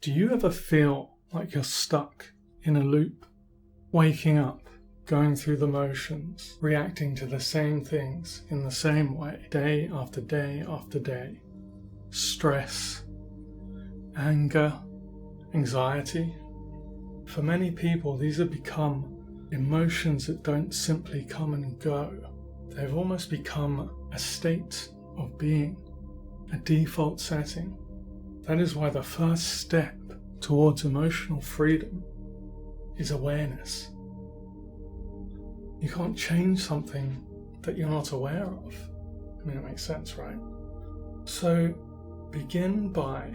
Do you ever feel like you're stuck in a loop, waking up, going through the motions, reacting to the same things in the same way, day after day after day? Stress, anger, anxiety. For many people, these have become emotions that don't simply come and go. They've almost become a state of being, a default setting. That is why the first step towards emotional freedom is awareness. You can't change something that you're not aware of. I mean, it makes sense, right? So begin by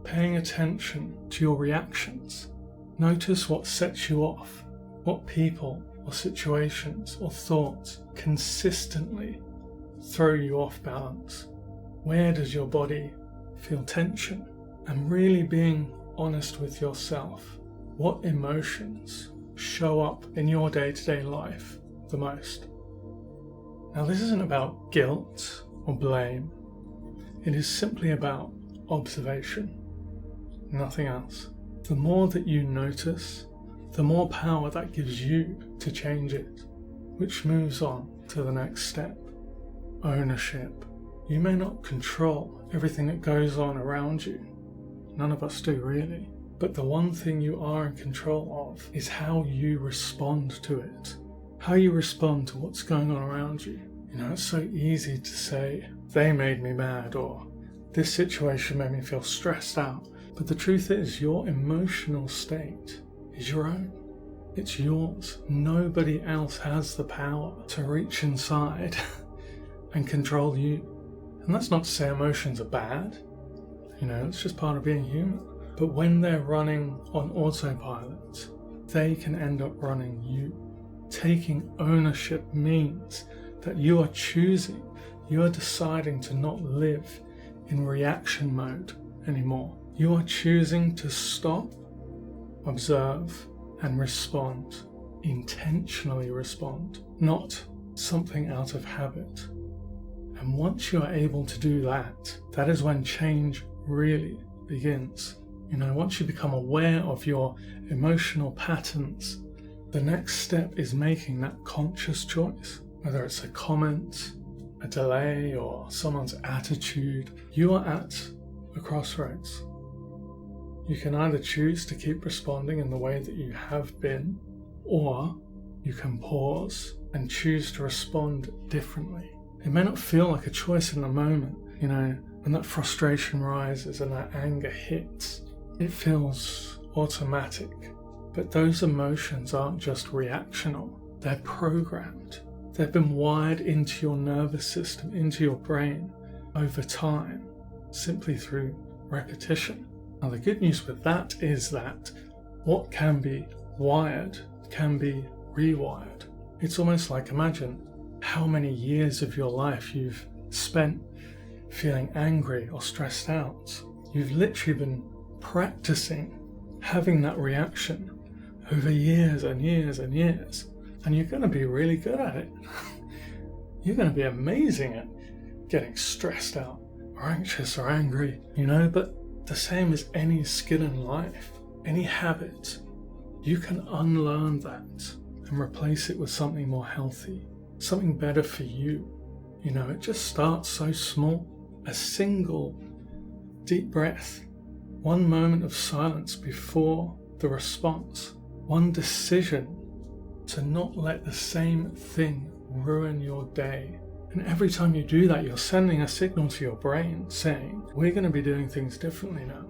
paying attention to your reactions. Notice what sets you off, what people or situations or thoughts consistently throw you off balance. Where does your body feel tension? And really being honest with yourself. What emotions show up in your day-to-day life the most? Now, this isn't about guilt or blame. It is simply about observation, nothing else. The more that you notice, the more power that gives you to change it, which moves on to the next step, ownership. You may not control everything that goes on around you. None of us do, really. But the one thing you are in control of is how you respond to it. How you respond to what's going on around you. You know, it's so easy to say, they made me mad, or this situation made me feel stressed out. But the truth is, your emotional state is your own. It's yours. Nobody else has the power to reach inside and control you. And that's not to say emotions are bad. You know, it's just part of being human. But when they're running on autopilot, they can end up running you. Taking ownership means that you are choosing, you are deciding to not live in reaction mode anymore. You are choosing to stop, observe, and respond. Intentionally respond, not something out of habit. And once you are able to do that, that is when change really begins. You know, once you become aware of your emotional patterns, the next step is making that conscious choice. Whether it's a comment, a delay, or someone's attitude, you are at a crossroads. You can either choose to keep responding in the way that you have been, or you can pause and choose to respond differently. It may not feel like a choice in the moment, you know, when that frustration rises and that anger hits, it feels automatic. But those emotions aren't just reactional, they're programmed. They've been wired into your nervous system, into your brain over time, simply through repetition. Now, the good news with that is that what can be wired can be rewired. It's almost like, imagine how many years of your life you've spent feeling angry or stressed out. You've literally been practicing having that reaction over years and years and years, and you're going to be really good at it. You're going to be amazing at getting stressed out or anxious or angry, you know, but the same as any skill in life, any habit, you can unlearn that and replace it with something more healthy, something better for you. You know, it just starts so small. A single deep breath, one moment of silence before the response, one decision to not let the same thing ruin your day. And every time you do that, you're sending a signal to your brain saying, we're going to be doing things differently now.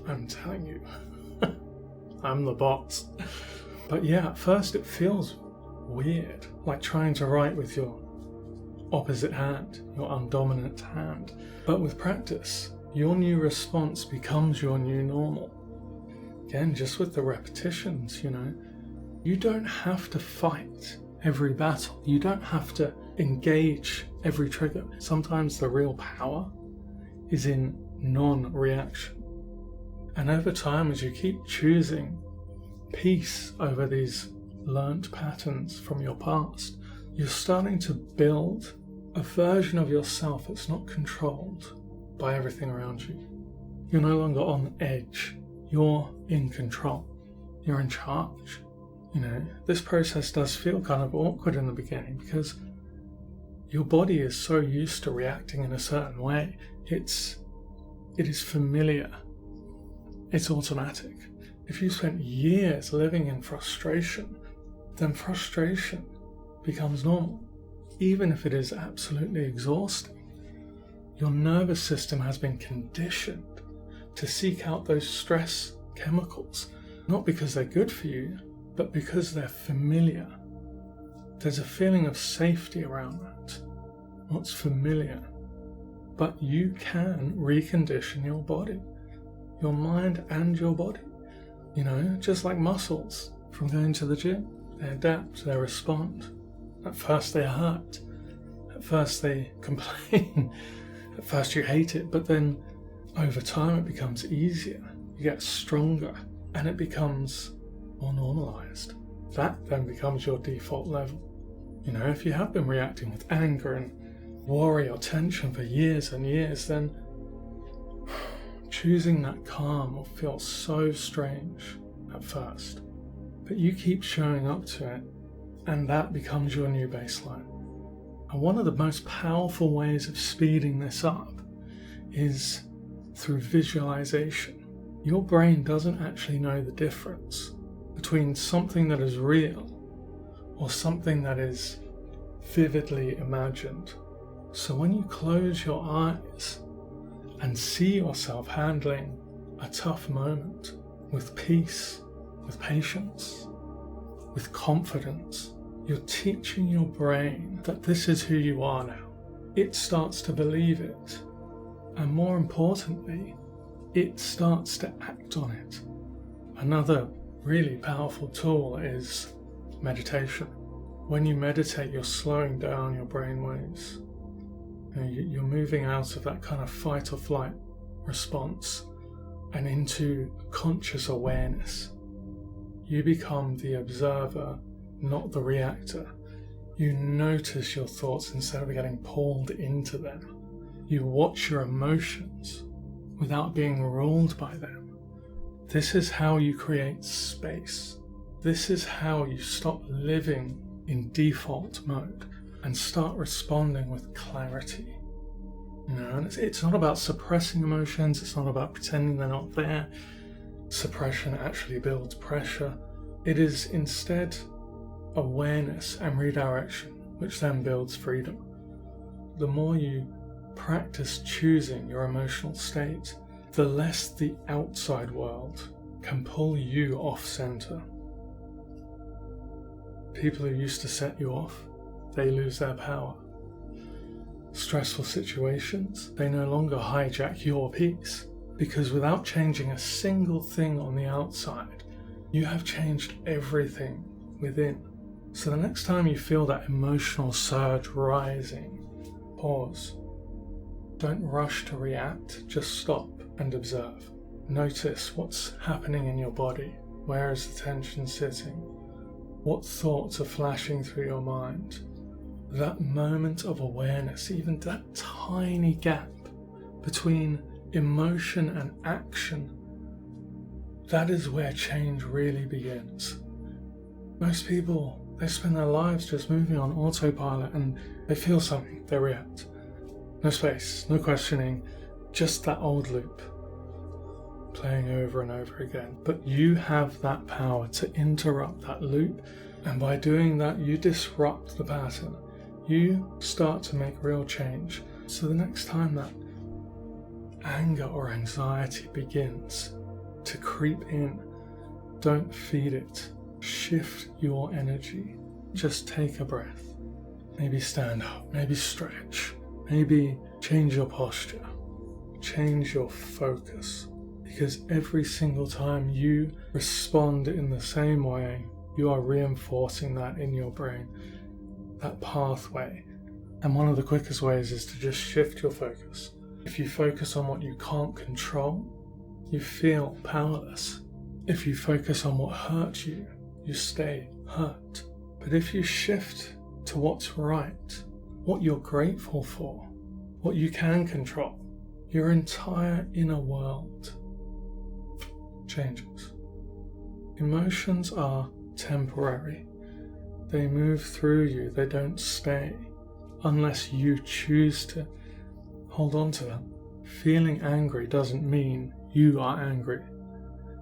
I'm telling you, I'm the boss. But yeah, at first it feels weird, like trying to write with your opposite hand, your undominant hand. But with practice, your new response becomes your new normal. Again, just with the repetitions, you know, you don't have to fight every battle. You don't have to engage every trigger. Sometimes the real power is in non-reaction. And over time, as you keep choosing peace over these learnt patterns from your past, you're starting to build a version of yourself that's not controlled by everything around you. You're no longer on edge. You're in control. You're in charge. This process does feel kind of awkward in the beginning because your body is so used to reacting in a certain way. It is familiar. It's automatic. If you spent years living in frustration, then frustration becomes normal, even if it is absolutely exhausting. Your nervous system has been conditioned to seek out those stress chemicals, not because they're good for you, but because they're familiar. There's a feeling of safety around that, what's familiar. But you can recondition your body, your mind and your body. Just like muscles from going to the gym. They adapt, they respond. At first they hurt. At first they complain. At first you hate it, but then over time it becomes easier. You get stronger and it becomes more normalized. That then becomes your default level. If you have been reacting with anger and worry or tension for years and years, then choosing that calm will feel so strange at first. But you keep showing up to it, and that becomes your new baseline. And one of the most powerful ways of speeding this up is through visualization. Your brain doesn't actually know the difference between something that is real or something that is vividly imagined. So when you close your eyes and see yourself handling a tough moment with peace, with patience, with confidence, you're teaching your brain that this is who you are now. It starts to believe it, and more importantly, it starts to act on it. Another really powerful tool is meditation. When you meditate, you're slowing down your brain waves. You're moving out of that kind of fight or flight response and into conscious awareness. You become the observer, not the reactor. You notice your thoughts instead of getting pulled into them. You watch your emotions without being ruled by them. This is how you create space. This is how you stop living in default mode and start responding with clarity. And it's not about suppressing emotions, it's not about pretending they're not there. Suppression actually builds pressure. It is instead awareness and redirection, which then builds freedom. The more you practice choosing your emotional state, the less the outside world can pull you off center. People who used to set you off, they lose their power. Stressful situations, they no longer hijack your peace, because without changing a single thing on the outside, you have changed everything within. So the next time you feel that emotional surge rising, pause. Don't rush to react, just stop and observe. Notice what's happening in your body. Where is the tension sitting? What thoughts are flashing through your mind? That moment of awareness, even that tiny gap between emotion and action, that is where change really begins. Most people, they spend their lives just moving on autopilot, and they feel something, they react. No space, no questioning, just that old loop playing over and over again. But you have that power to interrupt that loop, and by doing that, you disrupt the pattern. You start to make real change. So the next time that anger or anxiety begins to creep in, don't feed it. Shift your energy. Just take a breath. Maybe stand up, maybe stretch, maybe change your posture, change your focus. Because every single time you respond in the same way, you are reinforcing that in your brain, that pathway. And one of the quickest ways is to just shift your focus. If you focus on what you can't control, you feel powerless. If you focus on what hurt you, you stay hurt. But if you shift to what's right, what you're grateful for, what you can control, your entire inner world changes. Emotions are temporary. They move through you, they don't stay, unless you choose to hold on to them. Feeling angry doesn't mean you are angry.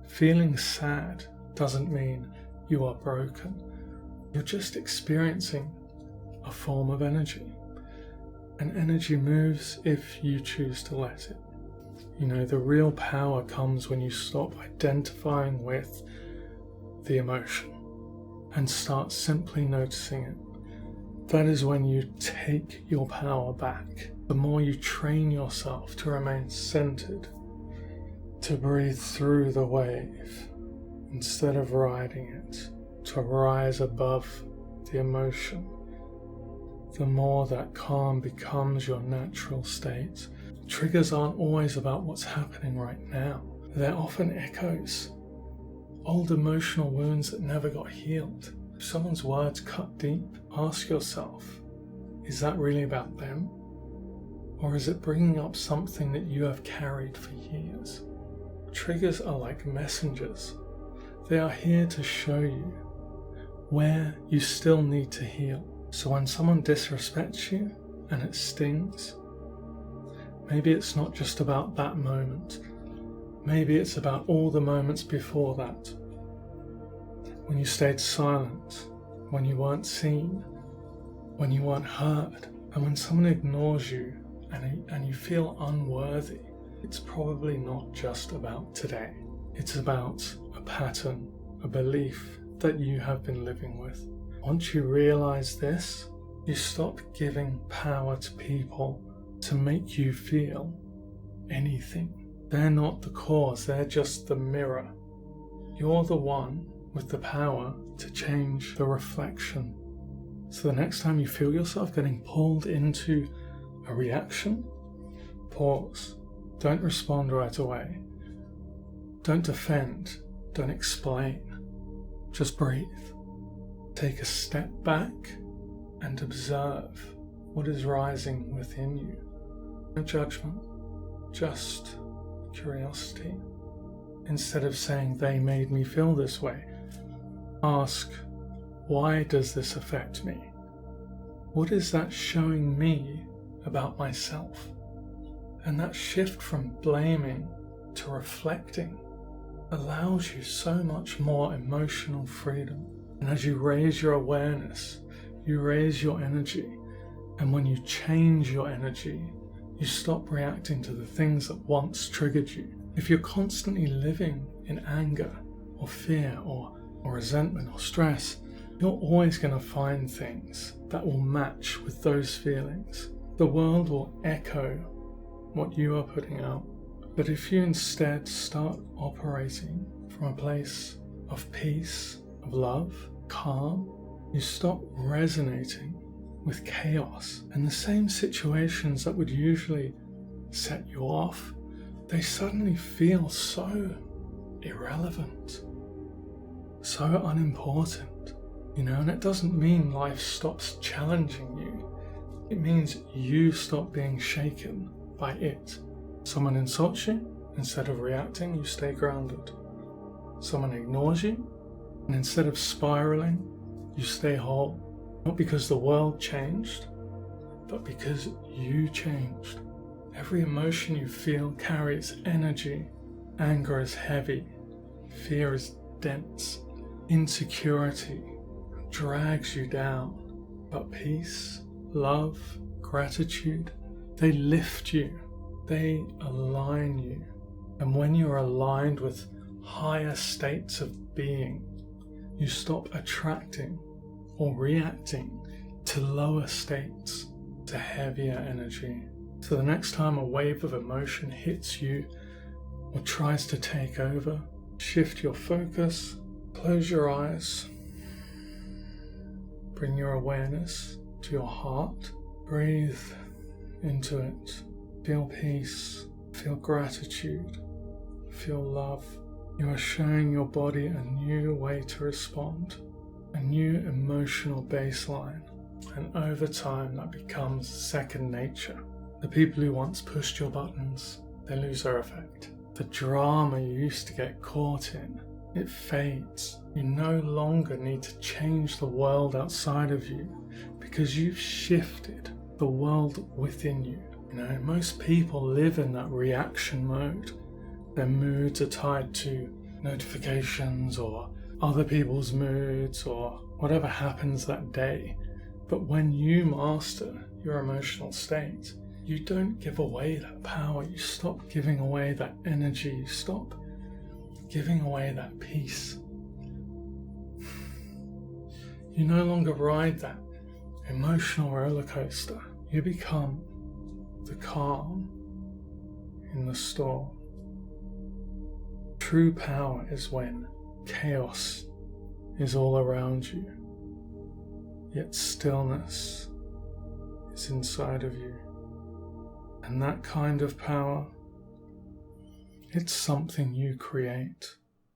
Feeling sad doesn't mean you are broken. You're just experiencing a form of energy. And energy moves if you choose to let it. You know, the real power comes when you stop identifying with the emotion and start simply noticing it. That is when you take your power back. The more you train yourself to remain centered, to breathe through the wave instead of riding it, to rise above the emotion, the more that calm becomes your natural state. Triggers aren't always about what's happening right now. They're often echoes, old emotional wounds that never got healed. If someone's words cut deep, ask yourself, is that really about them? Or is it bringing up something that you have carried for years? Triggers are like messengers. They are here to show you where you still need to heal. So when someone disrespects you and it stings, maybe it's not just about that moment. Maybe it's about all the moments before that. When you stayed silent, when you weren't seen, when you weren't heard, and when someone ignores you and you feel unworthy, it's probably not just about today. It's about a pattern, a belief that you have been living with. Once you realize this, you stop giving power to people to make you feel anything. They're not the cause, they're just the mirror. You're the one with the power to change the reflection. So the next time you feel yourself getting pulled into a reaction, pause. Don't respond right away. Don't defend. Don't explain. Just breathe. Take a step back and observe what is rising within you. No judgment, just curiosity. Instead of saying, they made me feel this way, ask, why does this affect me? What is that showing me about myself? And that shift from blaming to reflecting allows you so much more emotional freedom. And as you raise your awareness, you raise your energy. And when you change your energy, you stop reacting to the things that once triggered you. If you're constantly living in anger or fear or resentment or stress, you're always going to find things that will match with those feelings. The world will echo what you are putting out. But if you instead start operating from a place of peace, of love, calm, you stop resonating with chaos. And the same situations that would usually set you off, they suddenly feel so irrelevant, so unimportant, and it doesn't mean life stops challenging you. It means you stop being shaken by it. Someone insults you, instead of reacting, you stay grounded. Someone ignores you, and instead of spiraling, you stay whole. Not because the world changed, but because you changed. Every emotion you feel carries energy. Anger is heavy. Fear is dense. Insecurity drags you down. But peace, love, gratitude, they lift you. They align you. And when you're aligned with higher states of being, you stop attracting or reacting to lower states, to heavier energy. So the next time a wave of emotion hits you or tries to take over, shift your focus, close your eyes, bring your awareness to your heart, breathe into it, feel peace, feel gratitude, feel love. You are showing your body a new way to respond, a new emotional baseline, and over time that becomes second nature. The people who once pushed your buttons, they lose their effect. The drama you used to get caught in, it fades. You no longer need to change the world outside of you because you've shifted the world within you. Most people live in that reaction mode. Their moods are tied to notifications or other people's moods or whatever happens that day. But when you master your emotional state, you don't give away that power. You stop giving away that energy. You stop giving away that peace. You no longer ride that emotional roller coaster. You become the calm in the storm. True power is when chaos is all around you, yet stillness is inside of you. And that kind of power, it's something you create.